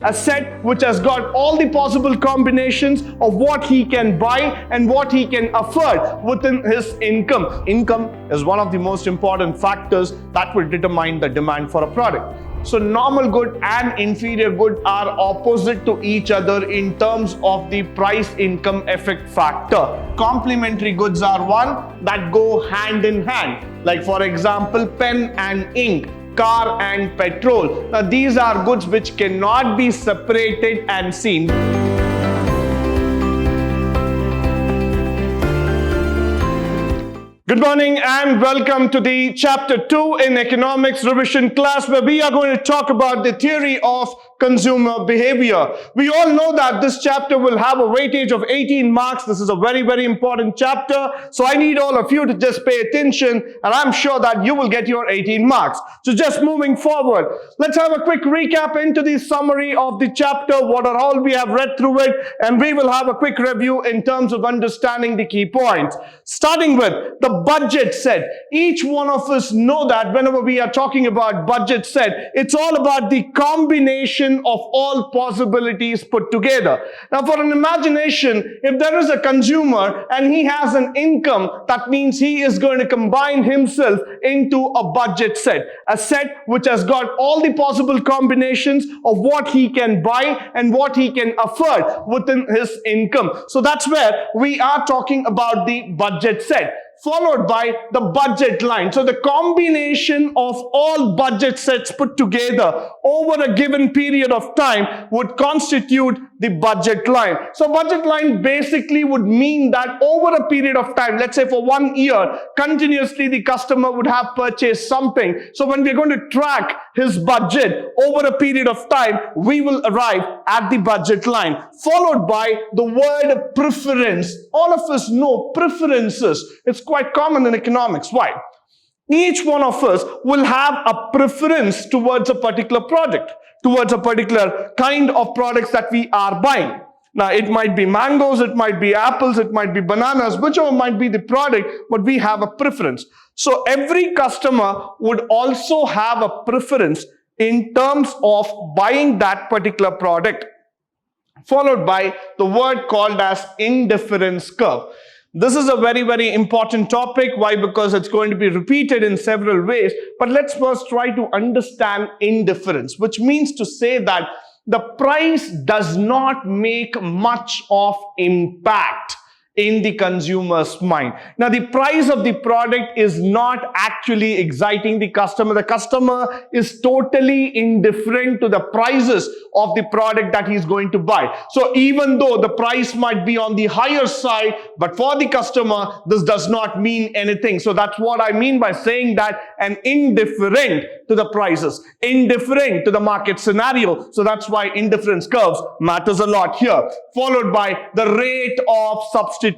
A set which has got all the possible combinations of what he can buy and what he can afford within his income. Income is one of the most important factors that will determine the demand for a product. So normal good and inferior good are opposite to each other in terms of the price income effect factor. Complementary goods are one that go hand in hand. Like for example, pen and ink, car and petrol. Now these are goods which cannot be separated and seen. Good morning and welcome to the Chapter 2 in Economics revision class, where we are going to talk about the theory of consumer behavior. We all know that this chapter will have a weightage of 18 marks. This is a very, very important chapter. So I need all of you to just pay attention, and I'm sure that you will get your 18 marks. So just moving forward, let's have a quick recap into the summary of the chapter, what are all we have read through it, and we will have a quick review in terms of understanding the key points. Starting with the budget set. Each one of us know that whenever we are talking about budget set, it's all about the combination of all possibilities put together. Now for an imagination, if there is a consumer and he has an income, that means he is going to combine himself into a budget set. A set which has got all the possible combinations of what he can buy and what he can afford within his income. So that's where we are talking about the budget set, followed by the budget line. So the combination of all budget sets put together over a given period of time would constitute the budget line. So budget line basically would mean that over a period of time, let's say for 1 year, continuously the customer would have purchased something. So when we're going to track his budget over a period of time, we will arrive at the budget line, followed by the word preference. All of us know preferences. It's quite common in economics. Why? Each one of us will have a preference towards a particular product, towards a particular kind of products that we are buying. Now, it might be mangoes, it might be apples, it might be bananas, whichever might be the product, but we have a preference. So every customer would also have a preference in terms of buying that particular product, followed by the word called as indifference curve. This is a very, very important topic. Why? Because it's going to be repeated in several ways. But let's first try to understand indifference, which means to say that the price does not make much of impact in the consumer's mind. Now, the price of the product is not actually exciting the customer. The customer is totally indifferent to the prices of the product that he's going to buy. So even though the price might be on the higher side, but for the customer, this does not mean anything. So that's what I mean by saying that an indifferent to the prices, indifferent to the market scenario. So that's why indifference curves matters a lot here, followed by the rate of substitution.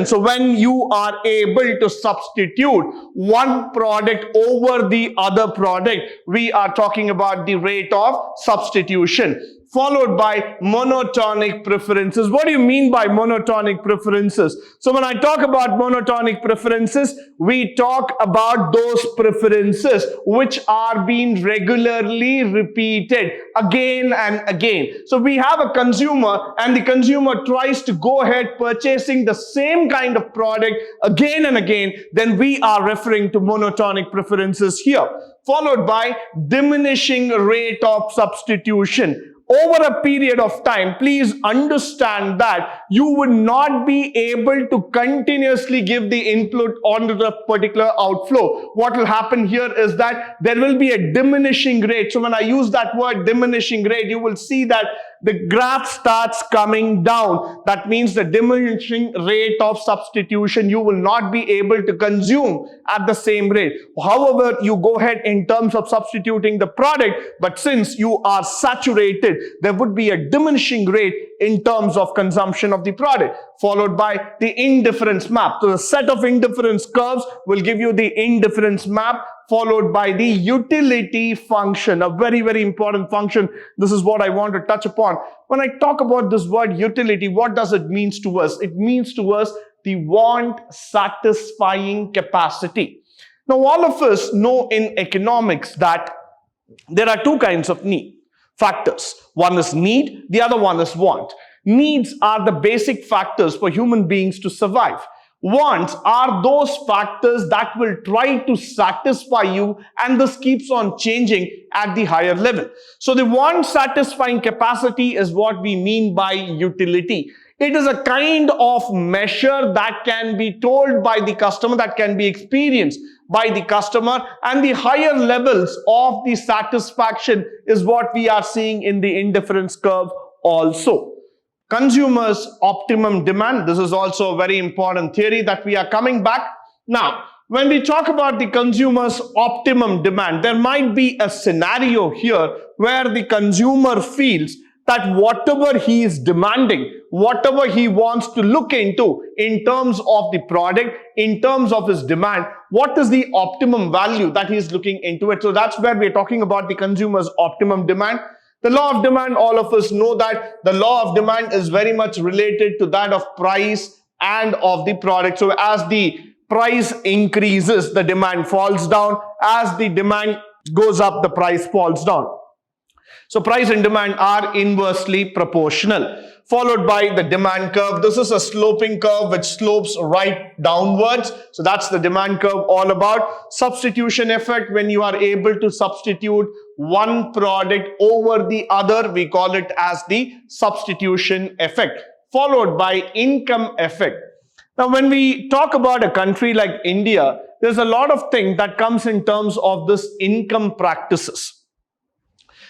So when you are able to substitute one product over the other product, we are talking about the rate of substitution, followed by monotonic preferences. What do you mean by monotonic preferences? So when I talk about monotonic preferences, we talk about those preferences which are being regularly repeated again and again. So we have a consumer and the consumer tries to go ahead purchasing the same kind of product again and again, then we are referring to monotonic preferences here, followed by diminishing rate of substitution. Over a period of time, please understand that you would not be able to continuously give the input onto the particular outflow. What will happen here is that there will be a diminishing rate. So when I use that word diminishing rate, you will see that the graph starts coming down. That means the diminishing rate of substitution, you will not be able to consume at the same rate. However, you go ahead in terms of substituting the product, but since you are saturated, there would be a diminishing rate in terms of consumption of the product, followed by the indifference map. So the set of indifference curves will give you the indifference map, followed by the utility function, a very, very important function. This is what I want to touch upon. When I talk about this word utility, what does it mean to us? It means to us the want satisfying capacity. Now, all of us know in economics that there are two kinds of need. factors. One is need, the other one is want. Needs are the basic factors for human beings to survive. Wants are those factors that will try to satisfy you, and this keeps on changing at the higher level. So the want satisfying capacity is what we mean by utility. It is a kind of measure that can be told by the customer, that can be experienced by the customer, and the higher levels of the satisfaction is what we are seeing in the indifference curve also. Consumers' optimum demand. This is also a very important theory that we are coming back. Now, when we talk about the consumer's optimum demand, there might be a scenario here where the consumer feels that whatever he is demanding, whatever he wants to look into in terms of the product, in terms of his demand, what is the optimum value that he is looking into it? So that's where we're talking about the consumer's optimum demand. The law of demand, all of us know that the law of demand is very much related to that of price and of the product. So as the price increases, the demand falls down. As the demand goes up, the price falls down. So price and demand are inversely proportional. Followed by the demand curve. This is a sloping curve which slopes right downwards. So that's the demand curve all about. Substitution effect, when you are able to substitute one product over the other, we call it as the substitution effect. Followed by income effect. Now, when we talk about a country like India, there's a lot of things that comes in terms of this income practices.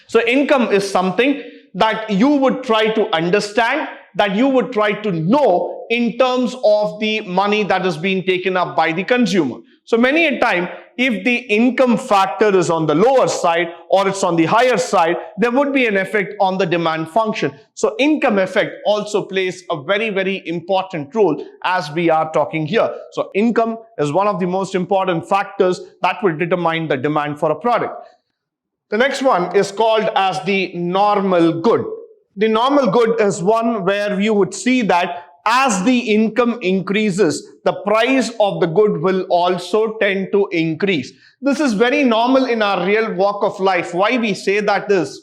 So income is something that you would try to understand, that you would try to know in terms of the money that is being taken up by the consumer. So many a time, if the income factor is on the lower side or it's on the higher side, there would be an effect on the demand function. So income effect also plays a very, very important role as we are talking here. So income is one of the most important factors that will determine the demand for a product. The next one is called as the normal good. The normal good is one where you would see that as the income increases, the price of the good will also tend to increase. This is very normal in our real walk of life. Why we say that is,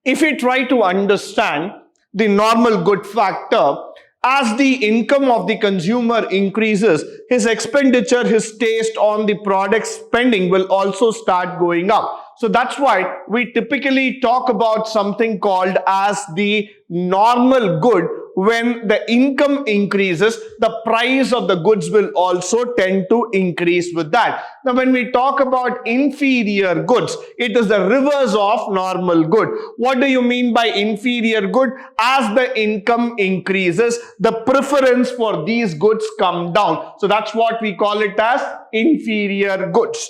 if we try to understand the normal good factor, as the income of the consumer increases, his expenditure, his taste on the product spending will also start going up. So that's why we typically talk about something called as the normal good. When the income increases, the price of the goods will also tend to increase with that. Now, when we talk about inferior goods, it is the reverse of normal good. What do you mean by inferior good? As the income increases, the preference for these goods come down. So that's what we call it as inferior goods.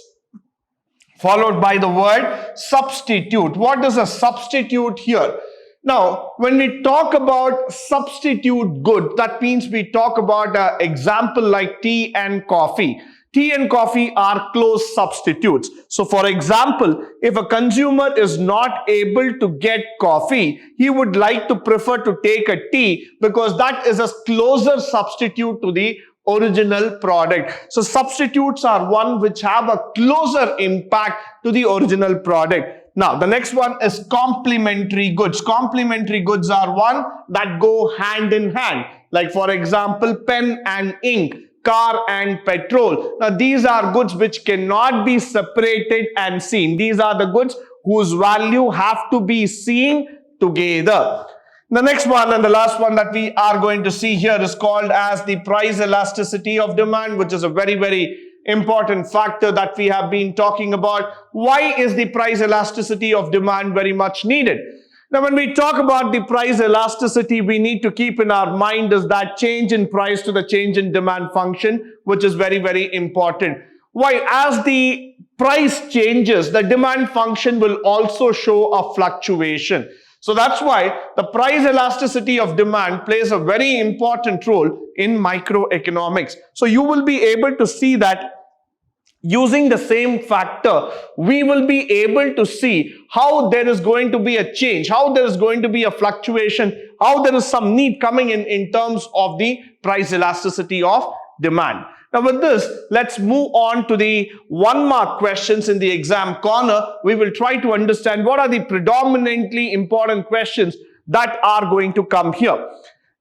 Followed by the word substitute. What is a substitute here? Now, when we talk about substitute good, that means we talk about an example like tea and coffee. Tea and coffee are close substitutes. So, for example, if a consumer is not able to get coffee, he would like to prefer to take a tea because that is a closer substitute to the original product. So substitutes are one which have a closer impact to the original product. Now, the next one is complementary goods. Complementary goods are one that go hand in hand. Like, for example, pen and ink, car and petrol. Now, these are goods which cannot be separated and seen. These are the goods whose value have to be seen together. The next one and the last one that we are going to see here is called as the price elasticity of demand, which is a very, very important factor that we have been talking about. Why is the price elasticity of demand very much needed? Now, when we talk about the price elasticity, we need to keep in our mind is that change in price to the change in demand function, which is very, very important. Why? As the price changes, the demand function will also show a fluctuation. So that's why the price elasticity of demand plays a very important role in microeconomics. So you will be able to see that using the same factor, we will be able to see how there is going to be a change, how there is going to be a fluctuation, how there is some need coming in terms of the price elasticity of demand. Now with this, let's move on to the 1-mark questions in the exam corner. We will try to understand what are the predominantly important questions that are going to come here.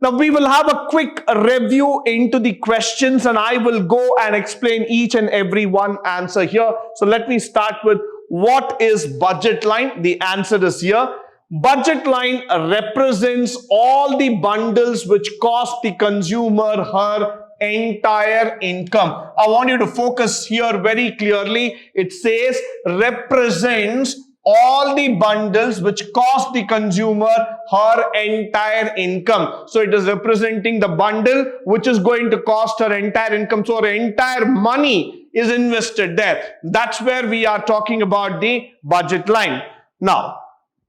Now we will have a quick review into the questions and I will go and explain each and every one answer here. So let me start with what is budget line? The answer is here. Budget line represents all the bundles which cost the consumer her entire income. I want you to focus here very clearly. It says represents all the bundles which cost the consumer her entire income. So it is representing the bundle which is going to cost her entire income. So her entire money is invested there. That's where we are talking about the budget line. Now,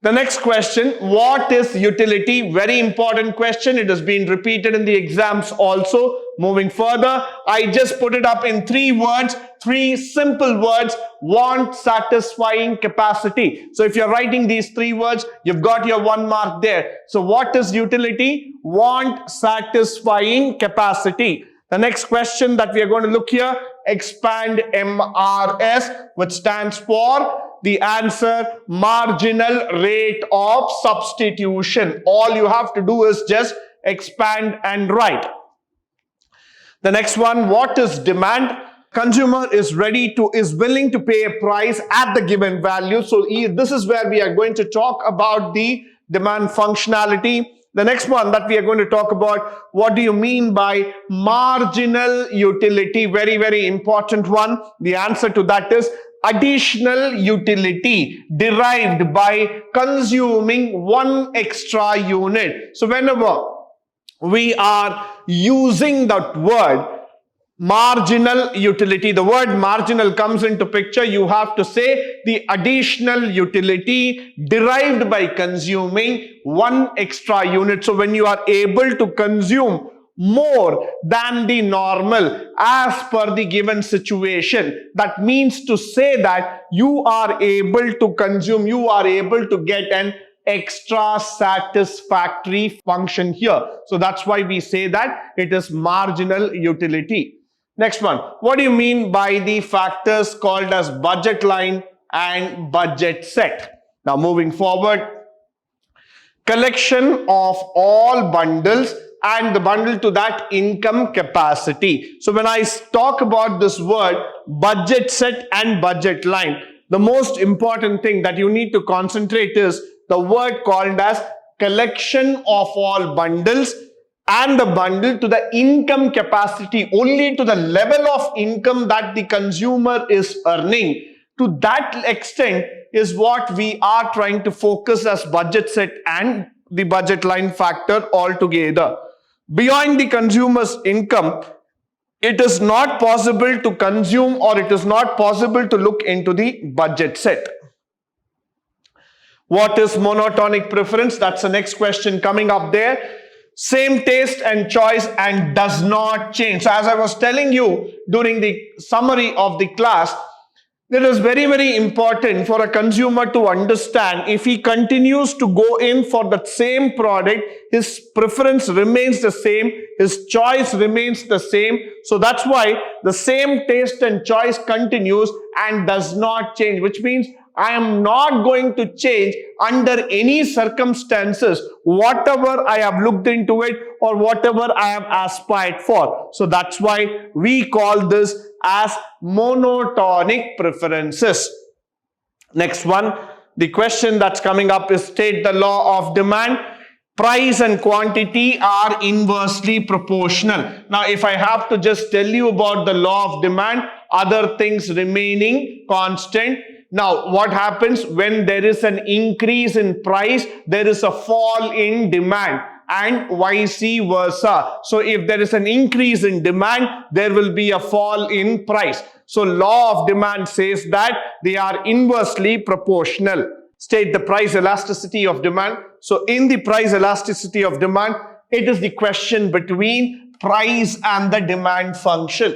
the next question, what is utility? Very important question. It has been repeated in the exams also. Moving further, I just put it up in 3 words, 3 simple words: want, satisfying, capacity. So if you're writing these 3 words, you've got your 1 mark there. So what is utility? Want, satisfying, capacity. The next question that we are going to look here, expand MRS, which stands for the answer, marginal rate of substitution. All you have to do is just expand and write. The next one, what is demand? Consumer is willing to pay a price at the given value. So this is where we are going to talk about the demand functionality. The next one that we are going to talk about, what do you mean by marginal utility? Very, very important one. The answer to that is additional utility derived by consuming 1 extra unit. So whenever we are using that word marginal utility, the word marginal comes into picture, you have to say the additional utility derived by consuming 1 extra unit. So when you are able to consume more than the normal as per the given situation, that means to say that you are able to consume, you are able to get an extra satisfactory function here. So that's why we say that it is marginal utility. Next one, what do you mean by the factors called as budget line and budget set? Now moving forward, collection of all bundles and the bundle to that income capacity. So when I talk about this word budget set and budget line, the most important thing that you need to concentrate is the word called as collection of all bundles and the bundle to the income capacity, only to the level of income that the consumer is earning. To that extent is what we are trying to focus as budget set and the budget line factor altogether. Beyond the consumer's income, it is not possible to consume or it is not possible to look into the budget set. What is monotonic preference? That's the next question coming up there. Same taste and choice and does not change. So as I was telling you during the summary of the class, it is very, very important for a consumer to understand if he continues to go in for the same product, his preference remains the same, his choice remains the same. So that's why the same taste and choice continues and does not change, which means I am not going to change under any circumstances, whatever I have looked into it or whatever I have aspired for. So that's why we call this as monotonic preferences. Next one, the question that's coming up is state the law of demand. Price and quantity are inversely proportional. Now, if I have to just tell you about the law of demand, other things remaining constant. Now, what happens when there is an increase in price, there is a fall in demand and vice versa. So, if there is an increase in demand, there will be a fall in price. So, law of demand says that they are inversely proportional. State the price elasticity of demand. So, in the price elasticity of demand, it is the question between price and the demand function.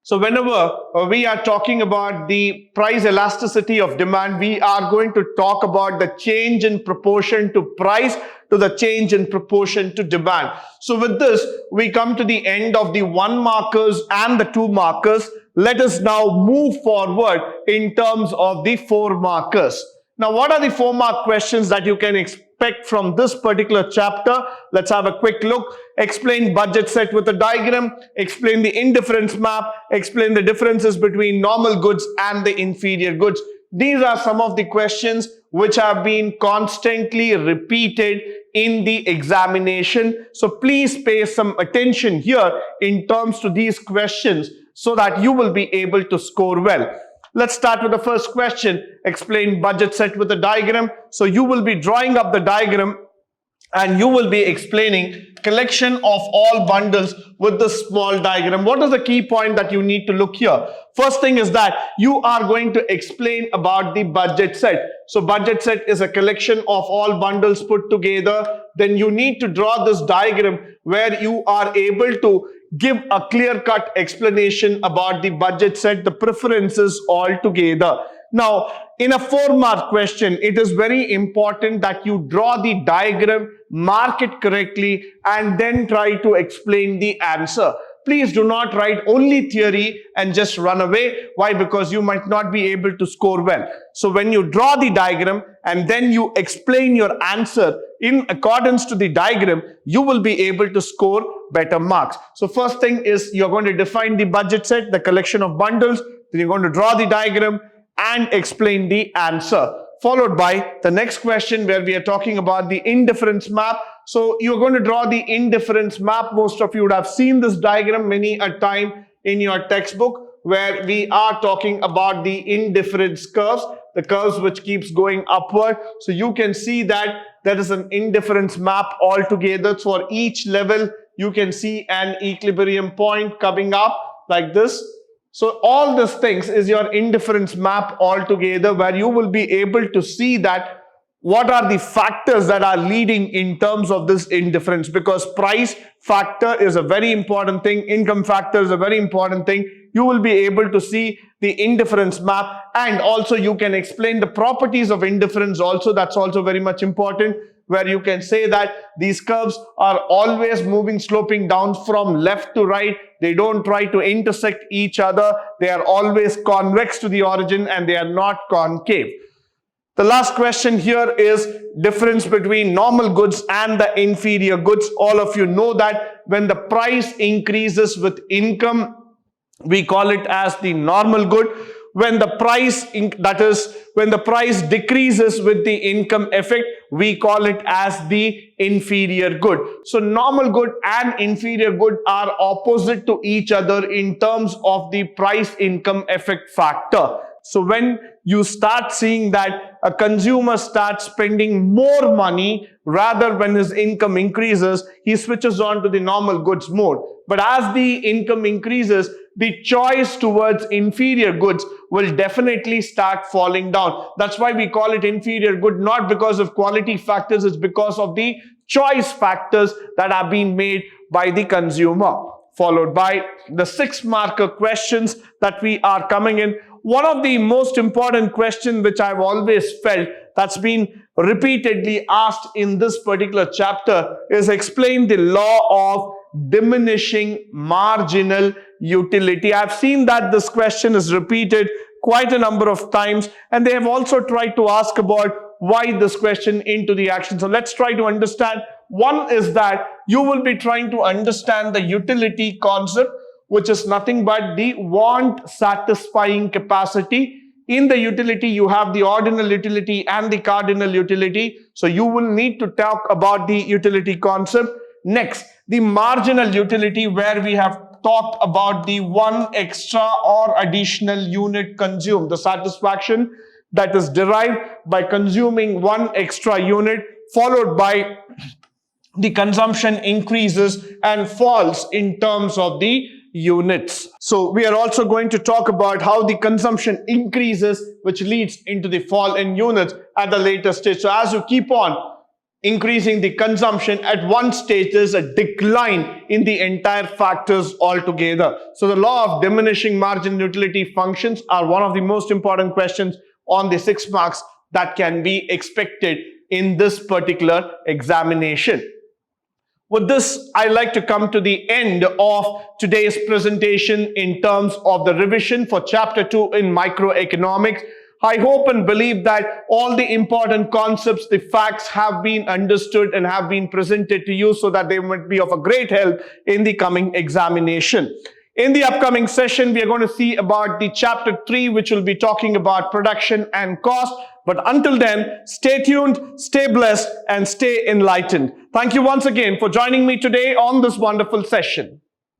So whenever we are talking about the price elasticity of demand, we are going to talk about the change in proportion to price to the change in proportion to demand. So with this, we come to the end of the 1 markers and the 2 markers. Let us now move forward in terms of the 4 markers. Now, what are the 4-mark questions that you can expect from this particular chapter? Let's have a quick look. Explain budget set with a diagram, explain the indifference map, explain the differences between normal goods and the inferior goods. These are some of the questions which have been constantly repeated in the examination. So please pay some attention here in terms to these questions so that you will be able to score well. Let's start with the first question. Explain budget set with a diagram. So you will be drawing up the diagram and you will be explaining collection of all bundles with this small diagram. What is the key point that you need to look here? First thing is that you are going to explain about the budget set. So budget set is a collection of all bundles put together. Then you need to draw this diagram where you are able to give a clear-cut explanation about the budget set, the preferences all together. Now, in a 4-mark question, it is very important that you draw the diagram, mark it correctly, and then try to explain the answer. Please do not write only theory and just run away. Why? Because you might not be able to score well. So when you draw the diagram and then you explain your answer in accordance to the diagram, you will be able to score better marks. So first thing is you're going to define the budget set, the collection of bundles. Then you're going to draw the diagram and explain the answer. Followed by the next question where we are talking about the indifference map. So you're going to draw the indifference map. Most of you would have seen this diagram many a time in your textbook where we are talking about the indifference curves, the curves which keeps going upward. So you can see that there is an indifference map altogether. For each level, you can see an equilibrium point coming up like this. So all these things is your indifference map altogether where you will be able to see that what are the factors that are leading in terms of this indifference, because price factor is a very important thing, income factor is a very important thing. You will be able to see the indifference map, and also you can explain the properties of indifference also. That's also very much important, where you can say that these curves are always moving, sloping down from left to right. They don't try to intersect each other. They are always convex to the origin and they are not concave. The last question here is difference between normal goods and the inferior goods. All of you know that when the price increases with income, we call it as the normal good. When the price, when the price decreases with the income effect, we call it as the inferior good. So normal good and inferior good are opposite to each other in terms of the price income effect factor. So when you start seeing that a consumer starts spending more money, rather when his income increases, he switches on to the normal goods more. But as the income increases, the choice towards inferior goods will definitely start falling down. That's why we call it inferior good, not because of quality factors, it's because of the choice factors that are being made by the consumer. Followed by the 6-marker questions that we are coming in. One of the most important questions which I've always felt that's been repeatedly asked in this particular chapter is explain the law of diminishing marginal utility. I've seen that this question is repeated quite a number of times, and they have also tried to ask about why this question into the action. So let's try to understand. One is that you will be trying to understand the utility concept, which is nothing but the want satisfying capacity. In the utility, you have the ordinal utility and the cardinal utility. So you will need to talk about the utility concept. Next, the marginal utility, where we have talked about the one extra or additional unit consumed, the satisfaction that is derived by consuming one extra unit, followed by the consumption increases and falls in terms of the units. So we are also going to talk about how the consumption increases, which leads into the fall in units at the later stage. So as you keep on increasing the consumption, at one stage there's a decline in the entire factors altogether. So the law of diminishing marginal utility functions are one of the most important questions on the 6 marks that can be expected in this particular examination. With this, I'd like to come to the end of today's presentation in terms of the revision for Chapter 2 in Microeconomics. I hope and believe that all the important concepts, the facts have been understood and have been presented to you so that they might be of a great help in the coming examination. In the upcoming session, we are going to see about the Chapter 3, which will be talking about production and cost. But until then, stay tuned, stay blessed, and stay enlightened. Thank you once again for joining me today on this wonderful session.